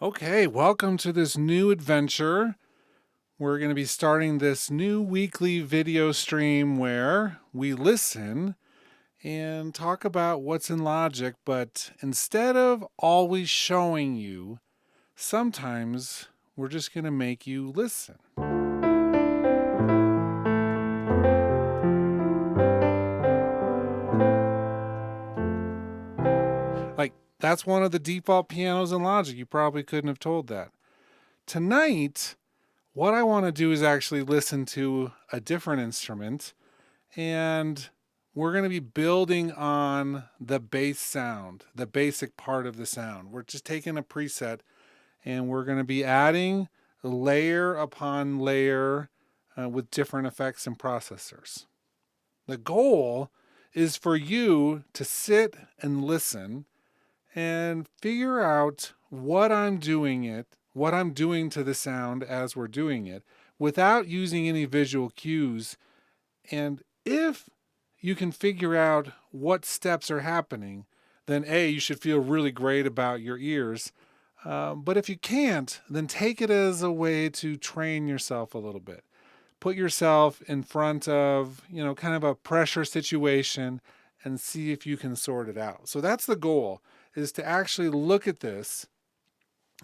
Okay, welcome to this new adventure. We're going to be starting this new weekly video stream where we listen and talk about what's in Logic, but instead of always showing you, sometimes we're just going to make you listen. That's one of the default pianos in Logic. You probably couldn't have told that. Tonight, what I want to do is actually listen to a different instrument, and we're going to be building on the bass sound, the basic part of the sound. We're just taking a preset and we're going to be adding layer upon layer with different effects and processors. The goal is for you to sit and listen and figure out what I'm doing to the sound as we're doing it without using any visual cues. And if you can figure out what steps are happening, then A, you should feel really great about your ears. But if you can't, then take it as a way to train yourself a little bit. Put yourself in front of, kind of a pressure situation and see if you can sort it out. So that's the goal, is to actually look at this,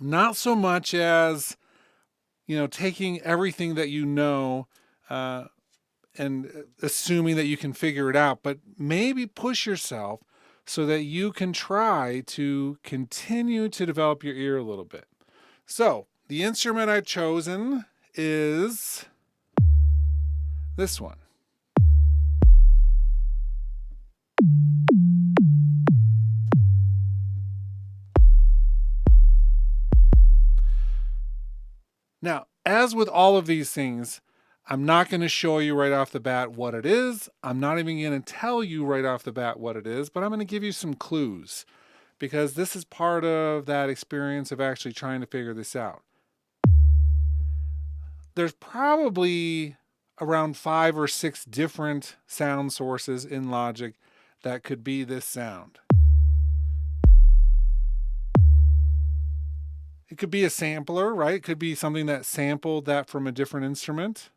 not so much as, taking everything that you know and assuming that you can figure it out, but maybe push yourself so that you can try to continue to develop your ear a little bit. So the instrument I've chosen is this one. Now, as with all of these things, I'm not going to show you right off the bat what it is. I'm not even going to tell you right off the bat what it is, but I'm going to give you some clues because this is part of that experience of actually trying to figure this out. There's probably around 5 or 6 different sound sources in Logic that could be this sound. It could be a sampler, right? It could be something that sampled that from a different instrument.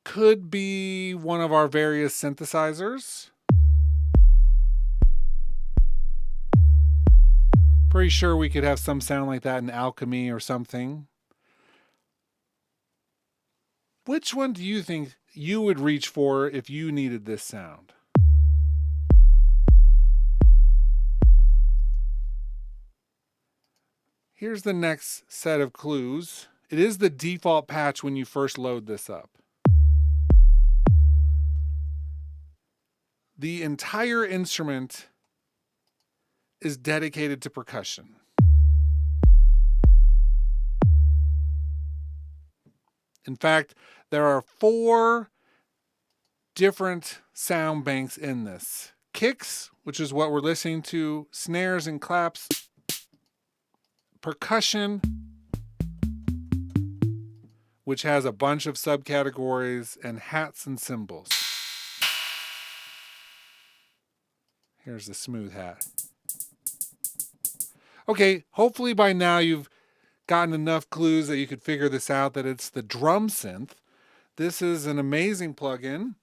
Could be one of our various synthesizers. Pretty sure we could have some sound like that in Alchemy or something. Which one do you think you would reach for if you needed this sound? Here's the next set of clues. It is the default patch when you first load this up. The entire instrument is dedicated to percussion. In fact, there are 4 different sound banks in this. Kicks, which is what we're listening to, snares and claps, percussion, which has a bunch of subcategories, and hats and cymbals. Here's the smooth hat. Okay, hopefully by now you've gotten enough clues that you could figure this out, that it's the drum synth. This is an amazing plugin,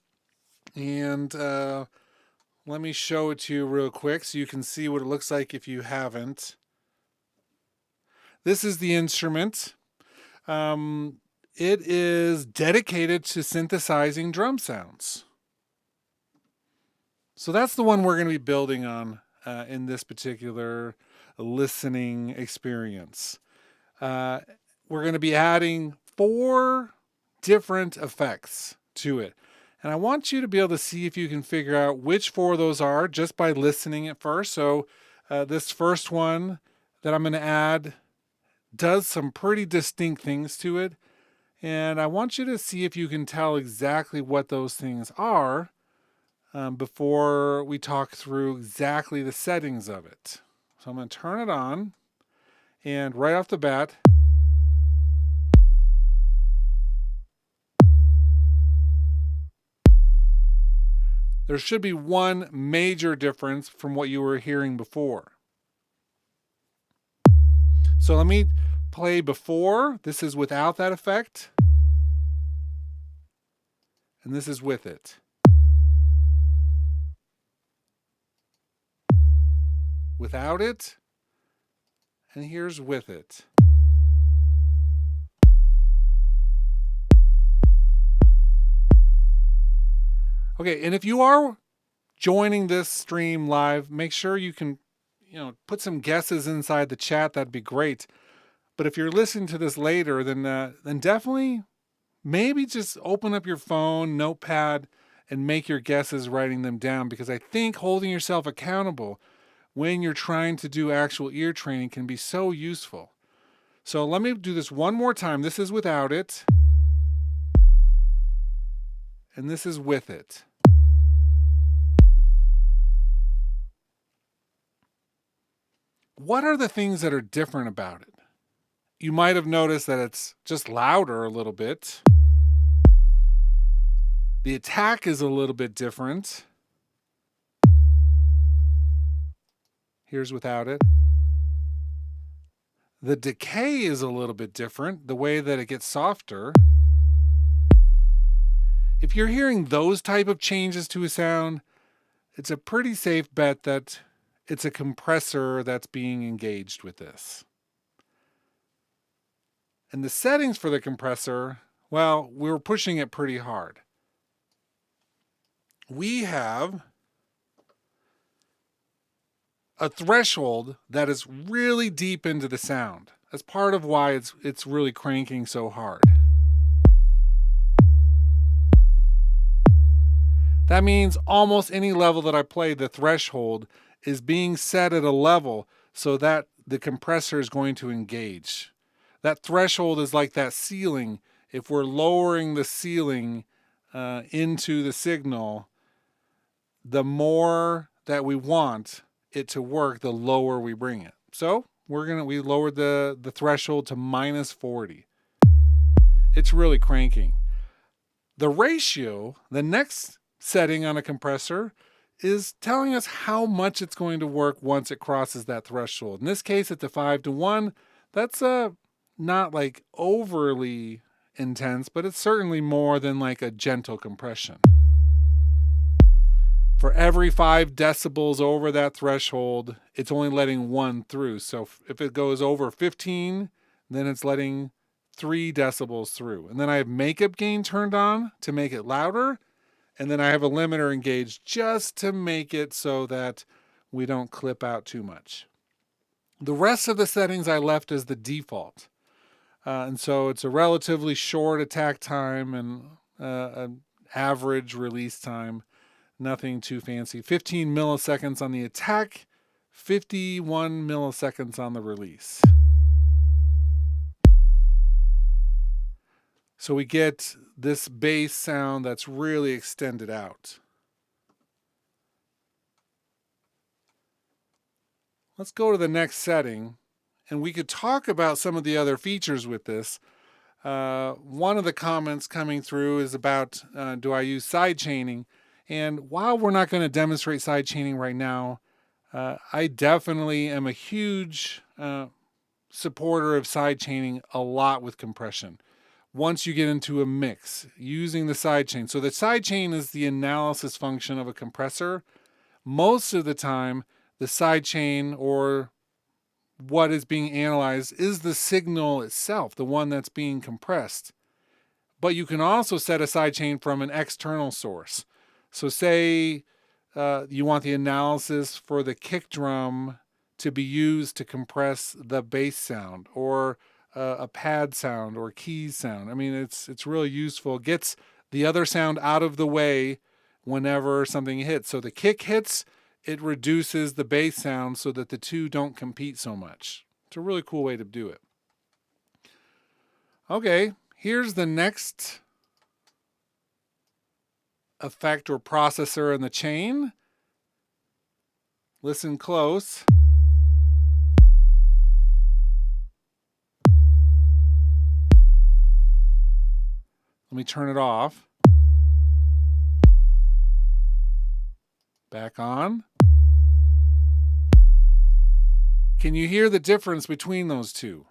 and let me show it to you real quick so you can see what it looks like if you haven't. This is the instrument. It is dedicated to synthesizing drum sounds. So that's the one we're going to be building on in this particular listening experience. We're going to be adding 4 different effects to it. And I want you to be able to see if you can figure out which 4 of those are just by listening at first. So this first one that I'm going to add does some pretty distinct things to it. And I want you to see if you can tell exactly what those things are before we talk through exactly the settings of it. So I'm going to turn it on, and right off the bat, There should be one major difference from what you were hearing before. So let me play before. This is without that effect. And this is with it. Without it. And here's with it. Okay, and if you are joining this stream live, make sure you can, put some guesses inside the chat. That'd be great. But if you're listening to this later, then definitely maybe just open up your phone, notepad, and make your guesses, writing them down, because I think holding yourself accountable when you're trying to do actual ear training can be so useful. So let me do this one more time. This is without it. And this is with it. What are the things that are different about it? You might have noticed that it's just louder a little bit. The attack is a little bit different. Here's without it. The decay is a little bit different, the way that it gets softer. If you're hearing those type of changes to a sound, it's a pretty safe bet that it's a compressor that's being engaged with this. And the settings for the compressor, well, we're pushing it pretty hard. We have a threshold that is really deep into the sound. That's part of why it's really cranking so hard. That means almost any level that I play, the threshold is being set at a level so that the compressor is going to engage. That threshold is like that ceiling. If we're lowering the ceiling into the signal, the more that we want it to work, the lower we bring it. So we lowered the threshold to -40. It's really cranking. The ratio, the next setting on a compressor, is telling us how much it's going to work once it crosses that threshold. In this case, it's a 5-to-1. That's not like overly intense, but it's certainly more than like a gentle compression. For every 5 decibels over that threshold, it's only letting 1 through. So if it goes over 15, then it's letting 3 decibels through. And then I have makeup gain turned on to make it louder. And then I have a limiter engaged just to make it so that we don't clip out too much. The rest of the settings I left as the default. And so it's a relatively short attack time and an average release time. Nothing too fancy. 15 milliseconds on the attack, 51 milliseconds on the release. So we get this bass sound that's really extended out. Let's go to the next setting, and we could talk about some of the other features with this. One of the comments coming through is about, do I use side chaining? And while we're not going to demonstrate side chaining right now, I definitely am a huge supporter of side chaining a lot with compression. Once you get into a mix, using the side chain. So the side chain is the analysis function of a compressor. Most of the time, the side chain, or what is being analyzed, is the signal itself, the one that's being compressed. But you can also set a side chain from an external source. So say you want the analysis for the kick drum to be used to compress the bass sound, or a pad sound, or keys sound. I mean, it's really useful. It gets the other sound out of the way whenever something hits. So the kick hits, it reduces the bass sound so that the two don't compete so much. It's a really cool way to do it. Okay, here's the next effect or processor in the chain. Listen close. Let me turn it off. Back on. Can you hear the difference between those two?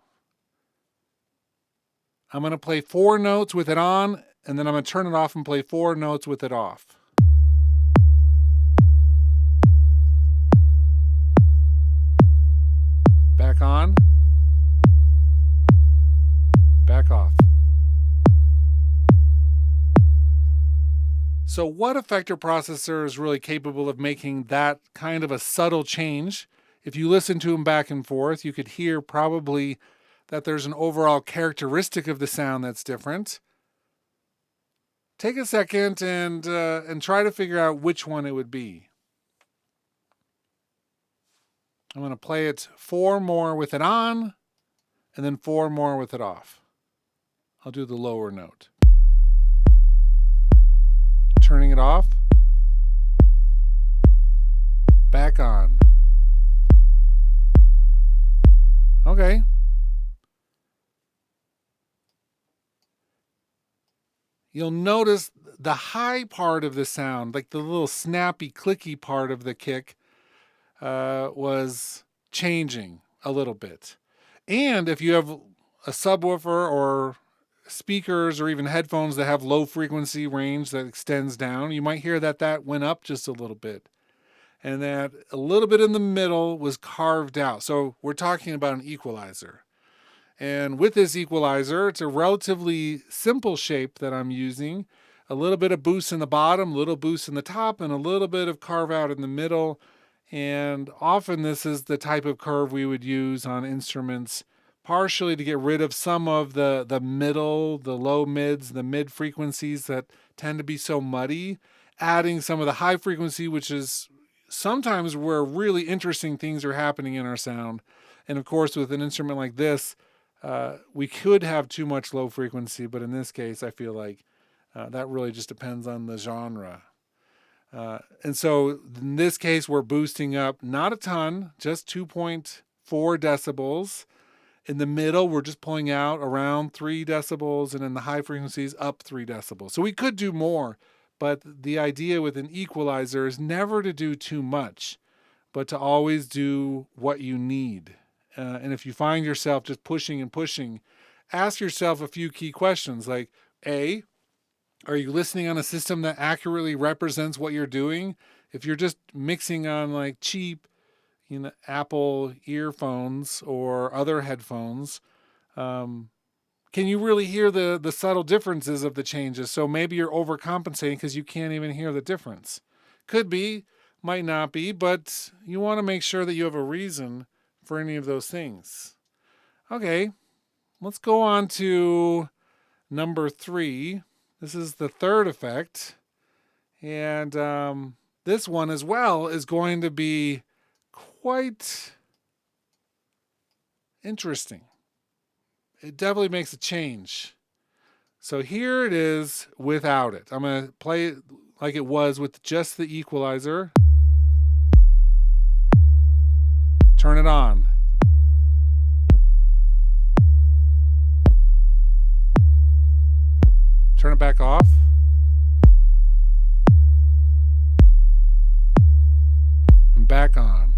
I'm going to play 4 notes with it on, and then I'm going to turn it off and play 4 notes with it off. Back on. Back off. So what effector processor is really capable of making that kind of a subtle change? If you listen to them back and forth, you could hear probably that there's an overall characteristic of the sound that's different. Take a second and try to figure out which one it would be. I'm going to play it 4 more with it on, and then 4 more with it off. I'll do the lower note. Turning it off. Back on. Okay. You'll notice the high part of the sound, like the little snappy, clicky part of the kick, was changing a little bit. And if you have a subwoofer or speakers or even headphones that have low frequency range that extends down, you might hear that went up just a little bit. And that a little bit in the middle was carved out. So we're talking about an equalizer. And with this equalizer, it's a relatively simple shape that I'm using. A little bit of boost in the bottom, a little boost in the top, and a little bit of carve out in the middle. And often this is the type of curve we would use on instruments, partially to get rid of some of the middle, the low mids, the mid frequencies that tend to be so muddy, adding some of the high frequency, which is sometimes where really interesting things are happening in our sound. And of course, with an instrument like this, we could have too much low frequency, but in this case, I feel like that really just depends on the genre. And so in this case, we're boosting up not a ton, just 2.4 decibels. In the middle, we're just pulling out around 3 decibels, and in the high frequencies, up 3 decibels. So we could do more, but the idea with an equalizer is never to do too much, but to always do what you need. And if you find yourself just pushing and pushing, ask yourself a few key questions like, A, are you listening on a system that accurately represents what you're doing? If you're just mixing on like cheap, Apple earphones or other headphones, can you really hear the subtle differences of the changes? So maybe you're overcompensating because you can't even hear the difference. Could be, might not be, but you want to make sure that you have a reason for any of those things. Okay, let's go on to number 3. This is the third effect. And this one as well is going to be quite interesting. It definitely makes a change. So here it is without it. I'm going to play it like it was with just the equalizer. Turn it on. Turn it back off. And back on.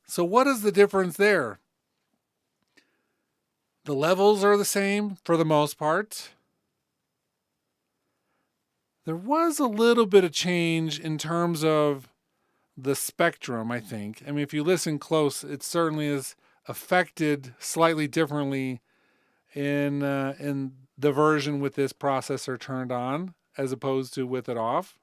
So what is the difference there? The levels are the same for the most part. There was a little bit of change in terms of the spectrum, I think. I mean, if you listen close, it certainly is affected slightly differently in the version with this processor turned on as opposed to with it off.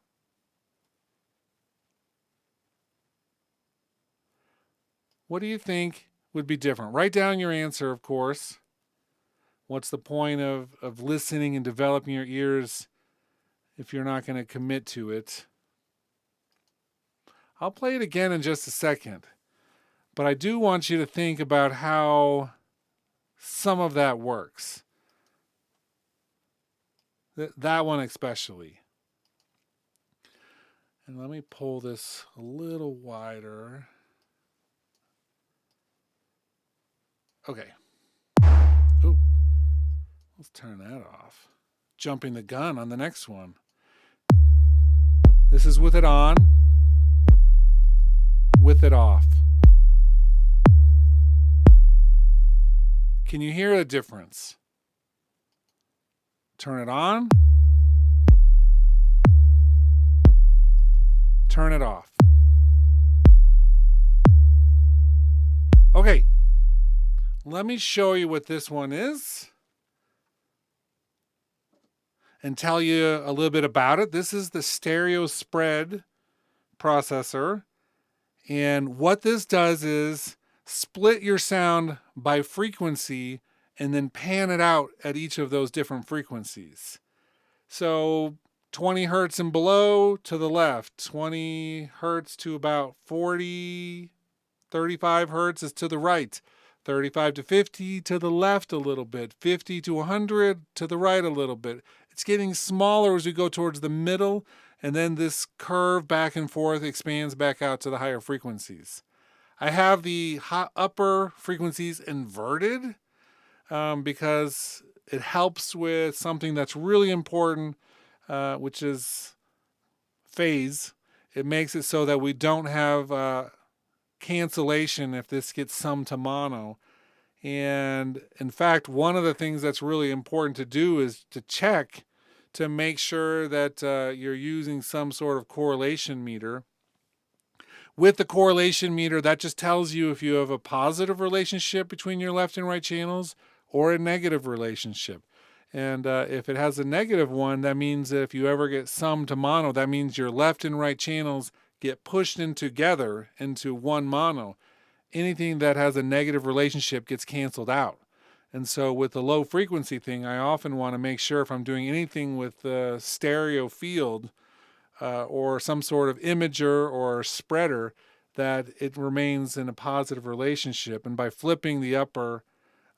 What do you think would be different? Write down your answer, of course. What's the point of listening and developing your ears if you're not going to commit to it? I'll play it again in just a second. But I do want you to think about how some of that works. That one especially. And let me pull this a little wider. Okay. Ooh. Let's turn that off. jumping the gun on the next one. This is with it on, with it off. Can you hear the difference? Turn it on, turn it off. Okay, let me show you what this one is and tell you a little bit about it. This is the stereo spread processor. And what this does is split your sound by frequency and then pan it out at each of those different frequencies. So 20 hertz and below to the left, 20 hertz to about 40, 35 hertz is to the right, 35 to 50 to the left a little bit, 50 to 100 to the right a little bit. It's getting smaller as we go towards the middle, and then this curve back and forth expands back out to the higher frequencies. I have the upper frequencies inverted because it helps with something that's really important, which is phase. It makes it so that we don't have cancellation if this gets summed to mono. And in fact, one of the things that's really important to do is to check to make sure that you're using some sort of correlation meter. With the correlation meter, that just tells you if you have a positive relationship between your left and right channels or a negative relationship. And if it has a negative one, that means that if you ever get summed to mono, that means your left and right channels get pushed in together into one mono. Anything that has a negative relationship gets canceled out. And so with the low frequency thing, I often want to make sure if I'm doing anything with the stereo field or some sort of imager or spreader, that it remains in a positive relationship. And by flipping the upper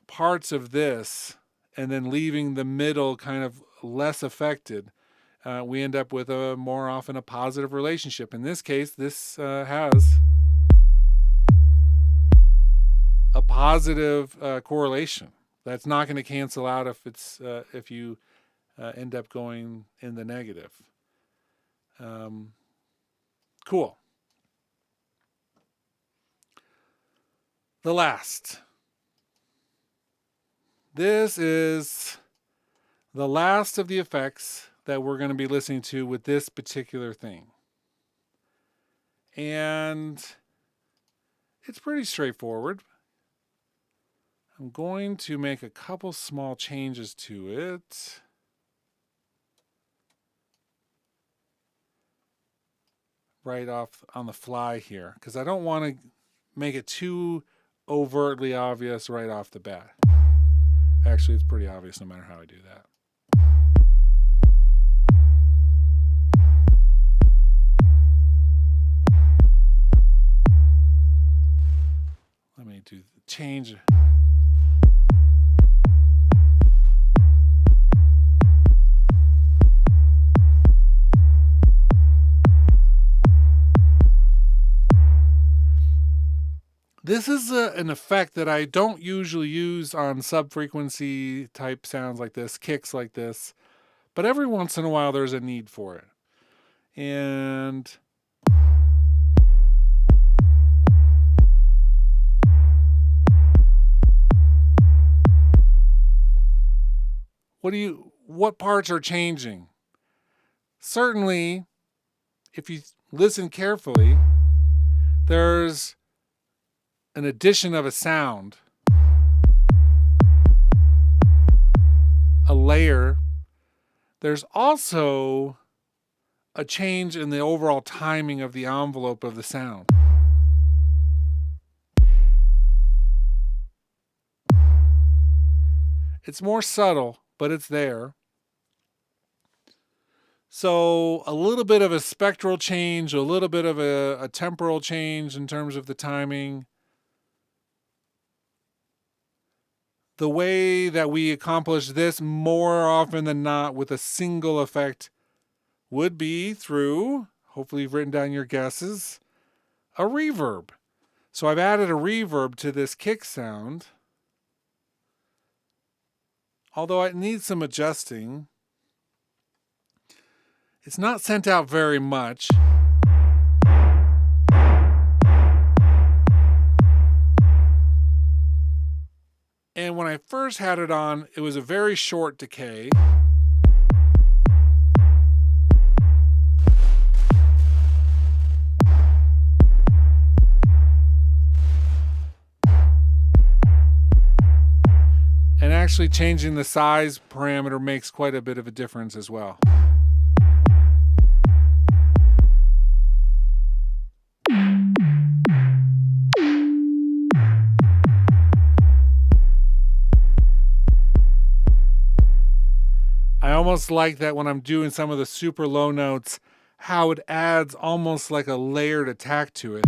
parts of this and then leaving the middle kind of less affected, we end up with more often a positive relationship. In this case, this has a positive correlation. That's not going to cancel out if you end up going in the negative. Cool. The last. This is the last of the effects that we're going to be listening to with this particular thing. And it's pretty straightforward. I'm going to make a couple small changes to it. Right off on the fly here, because I don't want to make it too overtly obvious right off the bat. Actually, it's pretty obvious no matter how I do that. Let me do the change. This is an effect that I don't usually use on sub-frequency type sounds like this, kicks like this, but every once in a while there's a need for it. And what parts are changing? Certainly, if you listen carefully, there's an addition of a sound, a layer. There's also a change in the overall timing of the envelope of the sound. It's more subtle, but it's there. So a little bit of a spectral change, a little bit of a temporal change in terms of the timing. The way that we accomplish this more often than not with a single effect would be through, hopefully you've written down your guesses, a reverb. So I've added a reverb to this kick sound, although it needs some adjusting. It's not sent out very much. And when I first had it on, it was a very short decay. And actually changing the size parameter makes quite a bit of a difference as well. I almost like that when I'm doing some of the super low notes, how it adds almost like a layered attack to it.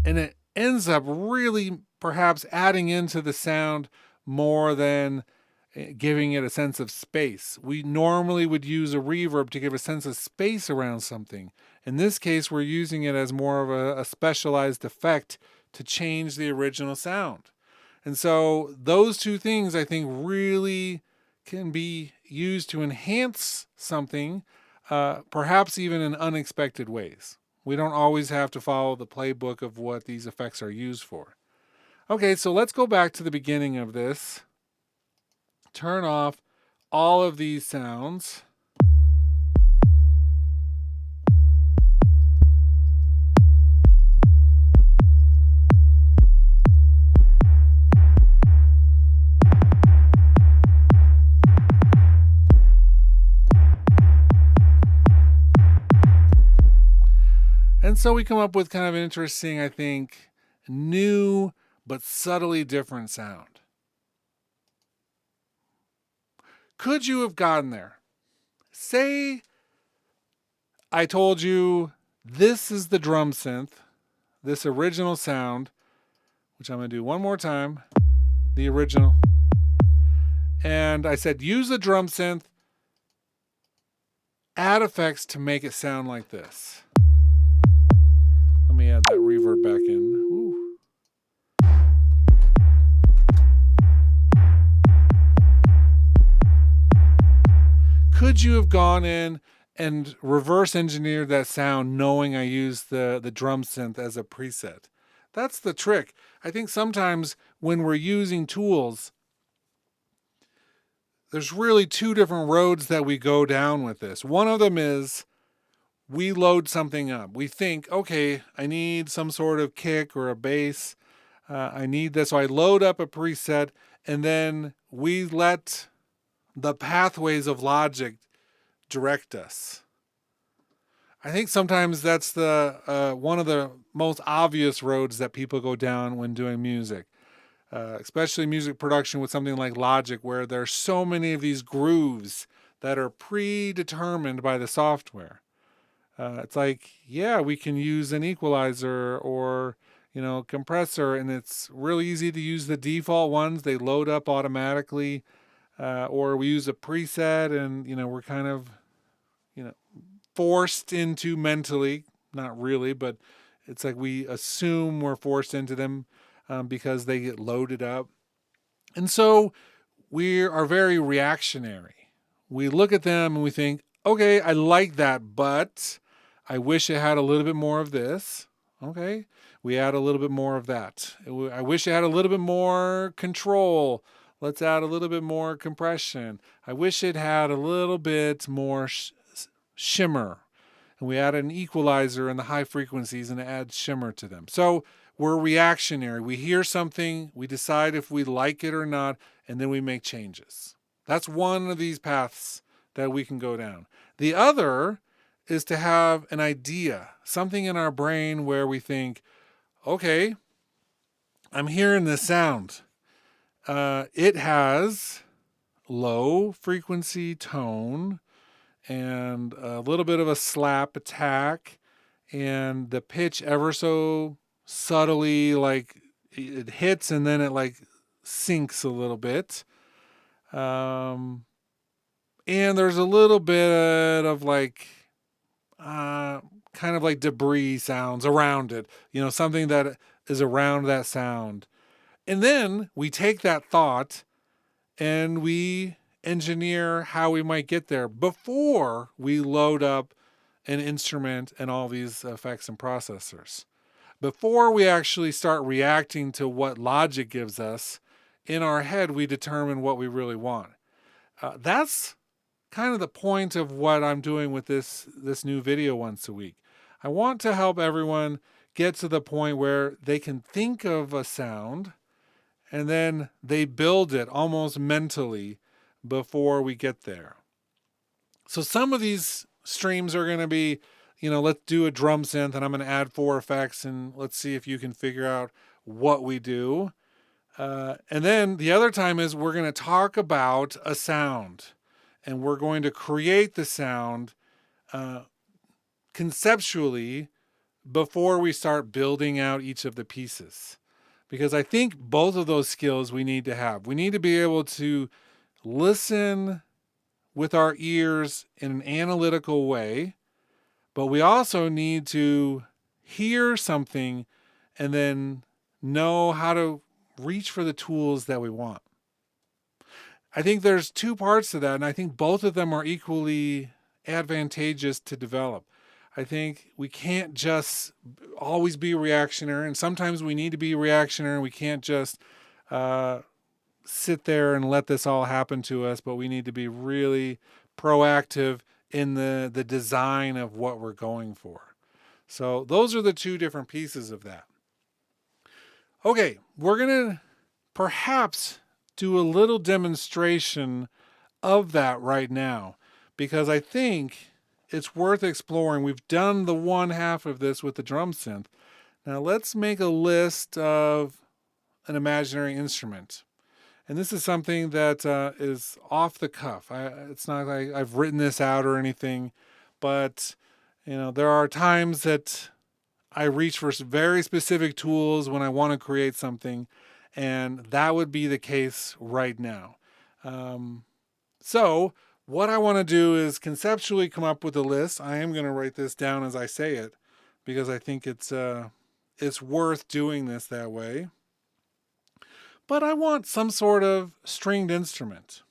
And it ends up really perhaps adding into the sound more than giving it a sense of space. We normally would use a reverb to give a sense of space around something. In this case, we're using it as more of a specialized effect to change the original sound. And so those two things, I think, really can be used to enhance something, perhaps even in unexpected ways. We don't always have to follow the playbook of what these effects are used for. Okay, so let's go back to the beginning of this. Turn off all of these sounds. And so we come up with kind of an interesting, I think, new but subtly different sound. Could you have gotten there? Say I told you this is the drum synth, this original sound, which I'm going to do one more time, the original. And I said, use the drum synth, add effects to make it sound like this. Let me add that reverb back in. Ooh. Could you have gone in and reverse engineered that sound knowing I used the drum synth as a preset? That's the trick. I think sometimes when we're using tools, there's really two different roads that we go down with this. One of them is we load something up. We think, okay, I need some sort of kick or a bass. I need this. So I load up a preset, and then we let the pathways of logic direct us. I think sometimes that's the one of the most obvious roads that people go down when doing music, especially music production with something like Logic, where there's so many of these grooves that are predetermined by the software. It's like, yeah, we can use an equalizer or compressor, and it's really easy to use the default ones. They load up automatically, or we use a preset, and we're kind of forced into mentally, not really, but it's like we assume we're forced into them because they get loaded up. And so we are very reactionary. We look at them and we think, okay, I like that, but I wish it had a little bit more of this. Okay, we add a little bit more of that. I wish it had a little bit more control. Let's add a little bit more compression. I wish it had a little bit more shimmer. And we add an equalizer in the high frequencies and add shimmer to them. So we're reactionary. We hear something, we decide if we like it or not, and then we make changes. That's one of these paths that we can go down. The other is to have an idea, something in our brain where we think, okay, I'm hearing this sound. It has low frequency tone and a little bit of a slap attack, and the pitch ever so subtly, like it hits and then it like sinks a little bit. And there's a little bit of like kind of like debris sounds around it, something that is around that sound. And then we take that thought and we engineer how we might get there before we load up an instrument and all these effects and processors. Before we actually start reacting to what logic gives us, in our head, we determine what we really want. That's kind of the point of what I'm doing with this new video once a week. I want to help everyone get to the point where they can think of a sound and then they build it almost mentally before we get there. So some of these streams are going to be, let's do a drum synth and I'm going to add 4 effects and let's see if you can figure out what we do. And then the other time is we're going to talk about a sound and we're going to create the sound conceptually before we start building out each of the pieces. Because I think both of those skills we need to have. We need to be able to listen with our ears in an analytical way, but we also need to hear something and then know how to reach for the tools that we want. I think there's 2 parts to that, and I think both of them are equally advantageous to develop. I think we can't just always be reactionary, and sometimes we need to be reactionary. We can't just sit there and let this all happen to us, but we need to be really proactive in the design of what we're going for. So those are the 2 different pieces of that. Okay, we're going to perhaps do a little demonstration of that right now, because I think it's worth exploring. We've done the one half of this with the drum synth. Now let's make a list of an imaginary instrument. And this is something that is off the cuff. It's not like I've written this out or anything, but there are times that I reach for very specific tools when I want to create something, and that would be the case right now. So what I want to do is conceptually come up with a list. I am going to write this down as I say it because I think it's worth doing this that way. But I want some sort of stringed instrument.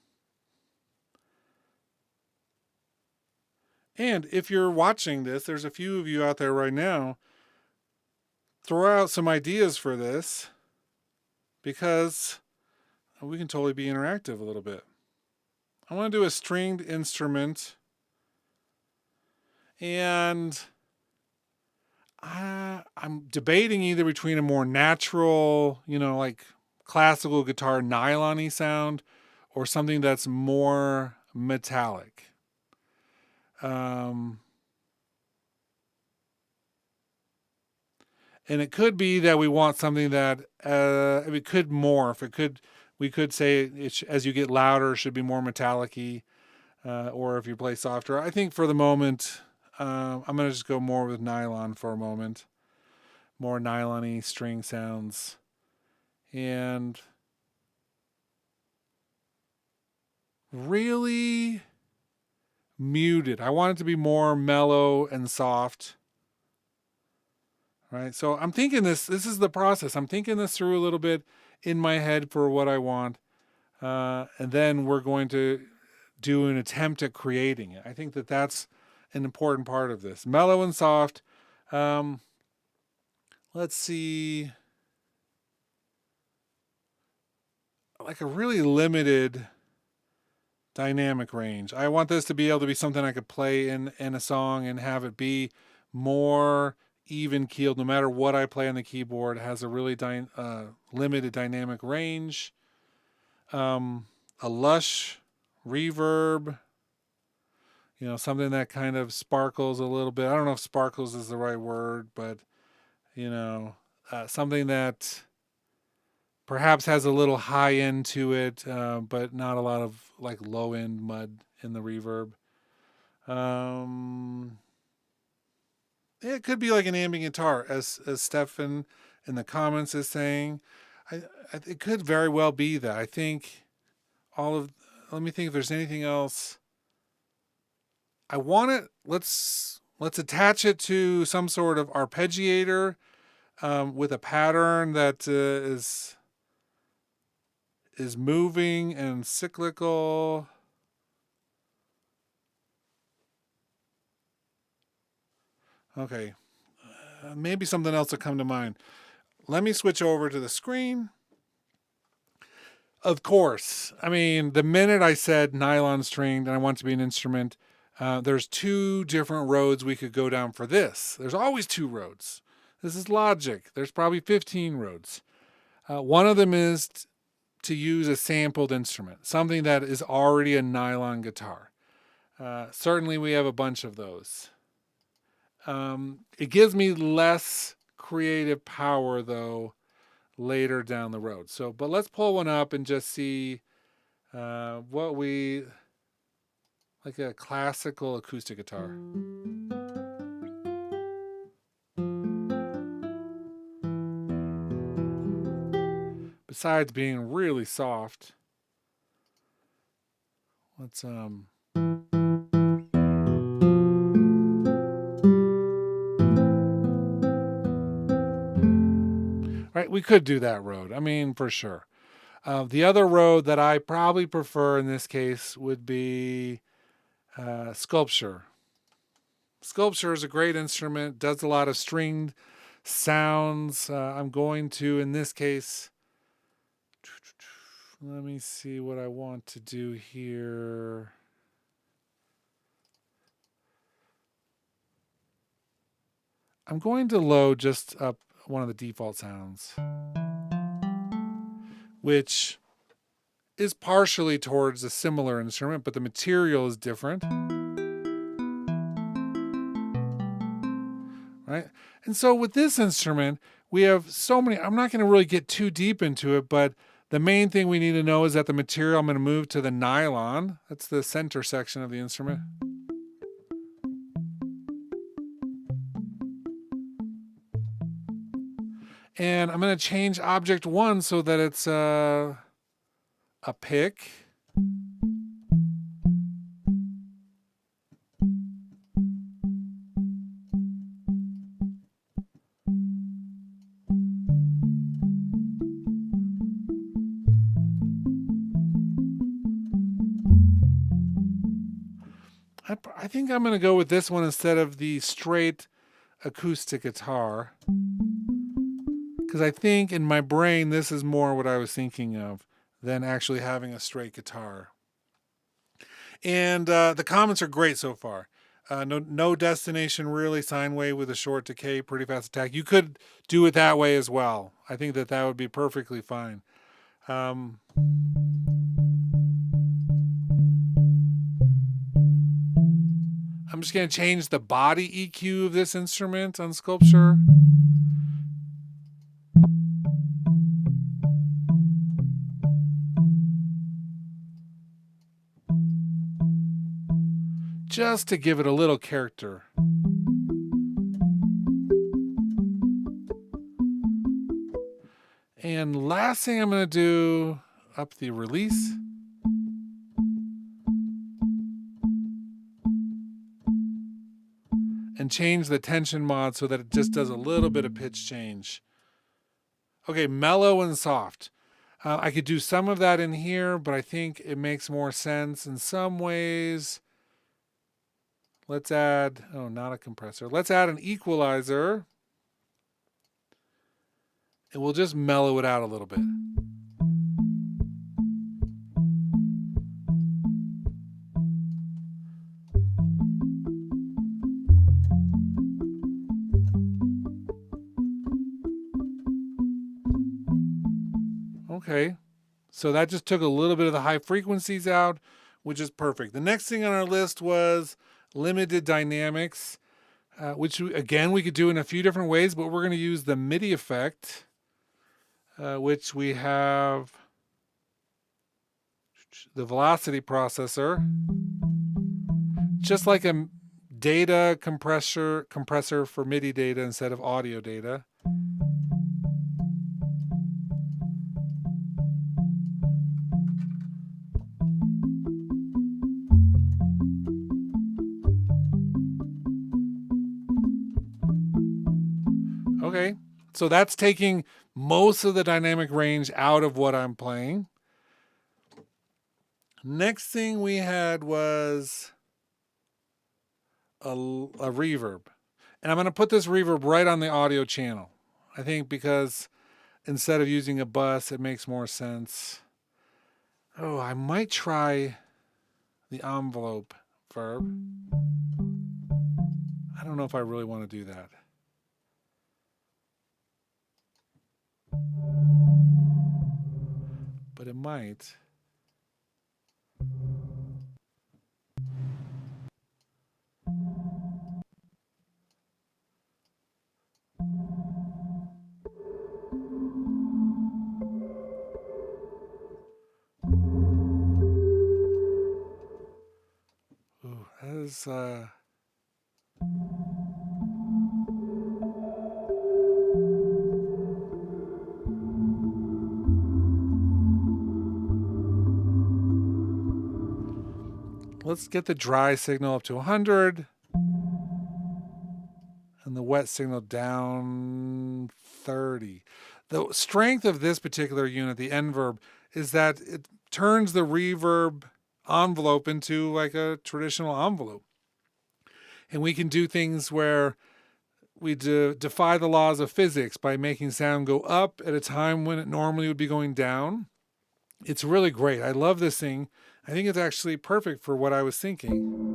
And if you're watching this, there's a few of you out there right now, throw out some ideas for this because we can totally be interactive a little bit. I want to do a stringed instrument, and I'm debating either between a more natural, like classical guitar nylon-y sound or something that's more metallic. And it could be that we want something that it could morph. We could say as you get louder, it should be more metallic-y, or if you play softer. I think for the moment, I'm going to just go more with nylon for a moment. More nylon-y string sounds. And really muted. I want it to be more mellow and soft. Right? So I'm thinking this is the process. I'm thinking this through a little bit in my head for what I want. And then we're going to do an attempt at creating it. I think that that's an important part of this. Mellow and soft. Let's see. Like a really limited dynamic range. I want this to be able to be something I could play in a song and have it be more even keeled. No matter what I play on the keyboard, it has a really limited dynamic range. A lush reverb. Something that kind of sparkles a little bit. I don't know if sparkles is the right word, but something that perhaps has a little high end to it, but not a lot of like low end mud in the reverb. It could be like an ambient guitar, as Stefan in the comments is saying. It could very well be that. I think let me think if there's anything else. I want it. Let's attach it to some sort of arpeggiator with a pattern that is is moving and cyclical. Okay, maybe something else will come to mind. Let me switch over to the screen. Of course, I mean, the minute I said nylon stringed and I want it to be an instrument, there's two different roads we could go down for this. There's always two roads. This is logic. There's probably 15 roads. One of them is to use a sampled instrument, something that is already a nylon guitar. Certainly we have a bunch of those. It gives me less creative power, though, later down the road. So, but let's pull one up and just see what we, like a classical acoustic guitar. Besides being really soft, let's right, we could do that road. I mean, for sure. The other road that I probably prefer in this case would be sculpture. Sculpture is a great instrument, does a lot of stringed sounds. I'm going to, in this case, let me see what I want to do here. I'm going to load just up one of the default sounds, which is partially towards a similar instrument, but the material is different. Right? And so with this instrument, we have so many, I'm not going to really get too deep into it, but the main thing we need to know is that the material, I'm going to move to the nylon. That's the center section of the instrument. And I'm going to change object 1 so that it's a pick. I think I'm going to go with this one instead of the straight acoustic guitar, because I think in my brain this is more what I was thinking of than actually having a straight guitar. And the comments are great so far. No destination really, sine wave with a short decay, pretty fast attack. You could do it that way as well. I think that would be perfectly fine. I'm just going to change the body EQ of this instrument on Sculpture. Just to give it a little character. And last thing I'm going to do, up the release. And change the tension mod so that it just does a little bit of pitch change. Okay, mellow and soft. I could do some of that in here, but I think it makes more sense in some ways. Let's add, oh, not a compressor. Let's add an equalizer. And we'll just mellow it out a little bit. Okay, so that just took a little bit of the high frequencies out, which is perfect. The next thing on our list was limited dynamics, which again we could do in a few different ways, but we're going to use the MIDI effect, which we have the velocity processor, just like a data compressor for MIDI data instead of audio data. Okay, so that's taking most of the dynamic range out of what I'm playing. Next thing we had was a reverb. And I'm going to put this reverb right on the audio channel. I think because instead of using a bus, it makes more sense. Oh, I might try the envelope verb. I don't know if I really want to do that. But it might. Ooh, that is let's get the dry signal up to 100 and the wet signal down 30. The strength of this particular unit, the Nverb, is that it turns the reverb envelope into like a traditional envelope. And we can do things where we defy the laws of physics by making sound go up at a time when it normally would be going down. It's really great. I love this thing. I think it's actually perfect for what I was thinking.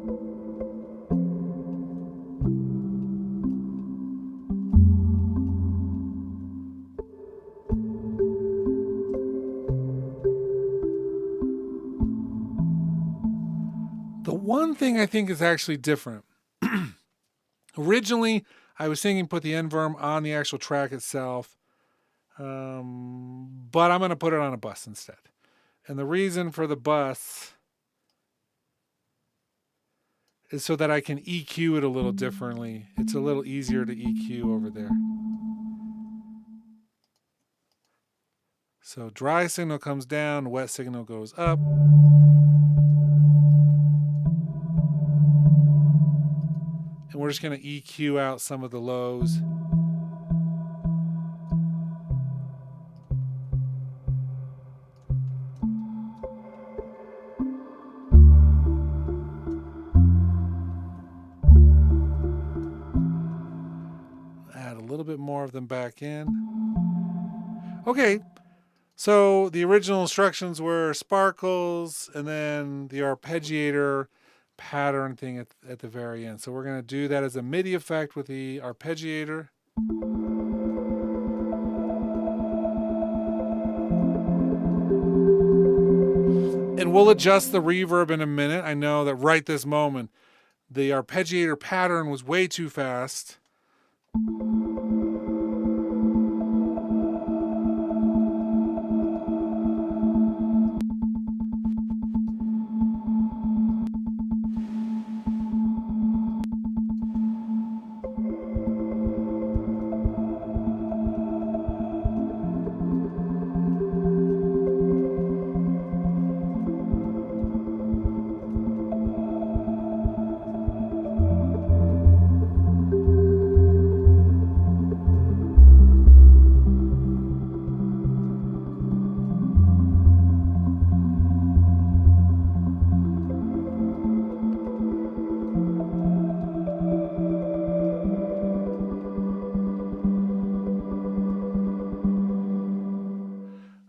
The one thing I think is actually different. Originally, I was thinking put the Nverb on the actual track itself, but I'm going to put it on a bus instead. And the reason for the bus is so that I can EQ it a little differently. It's a little easier to EQ over there. So dry signal comes down, wet signal goes up. And we're just going to EQ out some of the lows. Add a little bit more of them back in. Okay, so the original instructions were sparkles and then the arpeggiator pattern thing at the very end. So we're going to do that as a MIDI effect with the arpeggiator. And we'll adjust the reverb in a minute. I know that right this moment, the arpeggiator pattern was way too fast.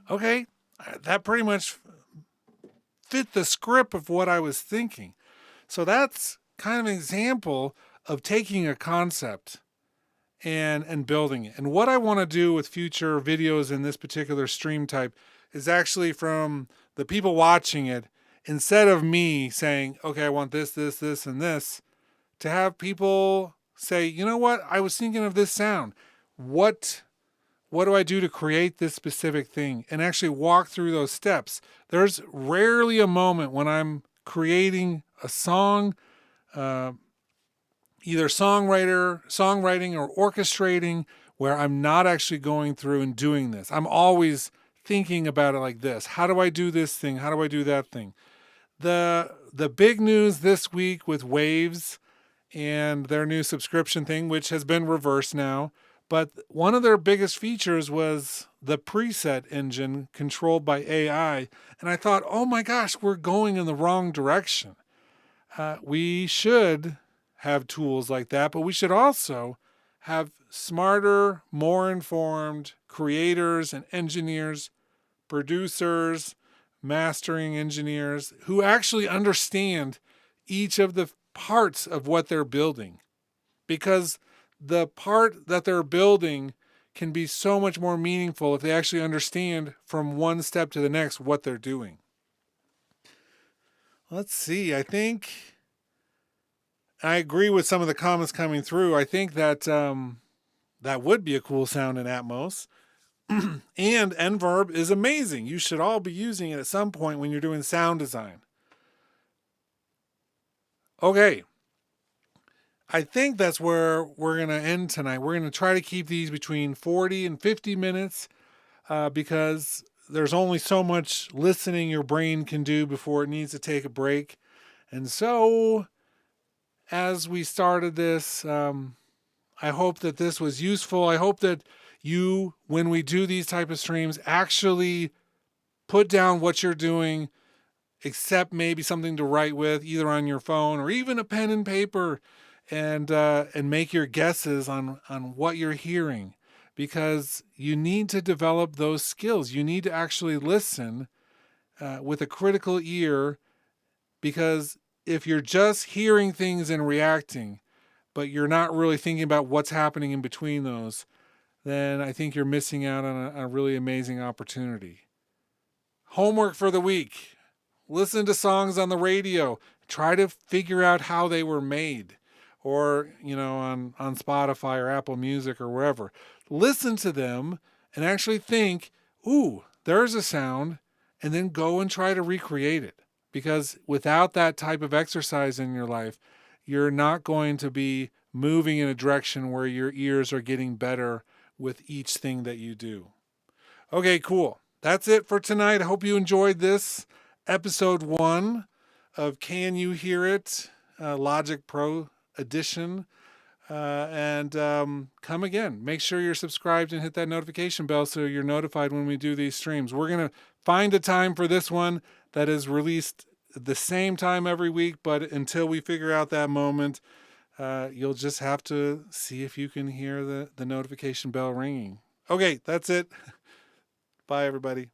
Okay, that pretty much fit the script of what I was thinking. So that's kind of an example of taking a concept and building it. And what I want to do with future videos in this particular stream type is actually from the people watching it, instead of me saying, okay, I want this, this, this, and this, to have people say, you know what, I was thinking of this sound. What do I do to create this specific thing? And actually walk through those steps. There's rarely a moment when I'm creating a song, either songwriting or orchestrating, where I'm not actually going through and doing this. I'm always thinking about it like this. How do I do this thing? How do I do that thing? The big news this week with Waves and their new subscription thing, which has been reversed now, But one of their biggest features was the preset engine controlled by AI. And I thought, oh my gosh, we're going in the wrong direction. We should have tools like that, but we should also have smarter, more informed creators and engineers, producers, mastering engineers who actually understand each of the parts of what they're building. Because the part that they're building can be so much more meaningful if they actually understand from one step to the next what they're doing. Let's see. I think I agree with some of the comments coming through. I think that that would be a cool sound in Atmos. And Nverb is amazing. You should all be using it at some point when you're doing sound design. Okay. I think that's where we're going to end tonight. We're going to try to keep these between 40 and 50 minutes because there's only so much listening your brain can do before it needs to take a break. And so, as we started this, I hope that this was useful. I hope that you, when we do these type of streams, actually put down what you're doing, except maybe something to write with, either on your phone or even a pen and paper, and make your guesses on what you're hearing, because you need to develop those skills. You need to actually listen with a critical ear, because if you're just hearing things and reacting, but you're not really thinking about what's happening in between those, then I think you're missing out on a really amazing opportunity. Homework for the week. Listen to songs on the radio. Try to figure out how they were made, or, on Spotify or Apple Music or wherever. Listen to them and actually think, ooh, there's a sound, and then go and try to recreate it. Because without that type of exercise in your life, you're not going to be moving in a direction where your ears are getting better with each thing that you do. Okay, cool. That's it for tonight. I hope you enjoyed this episode 1 of Can You Hear It? Logic Pro edition. And come again. Make sure you're subscribed and hit that notification bell so you're notified when we do these streams. We're going to find a time for this one that is released the same time every week, but until we figure out that moment, you'll just have to see if you can hear the notification bell ringing. Okay, that's it. Bye, everybody.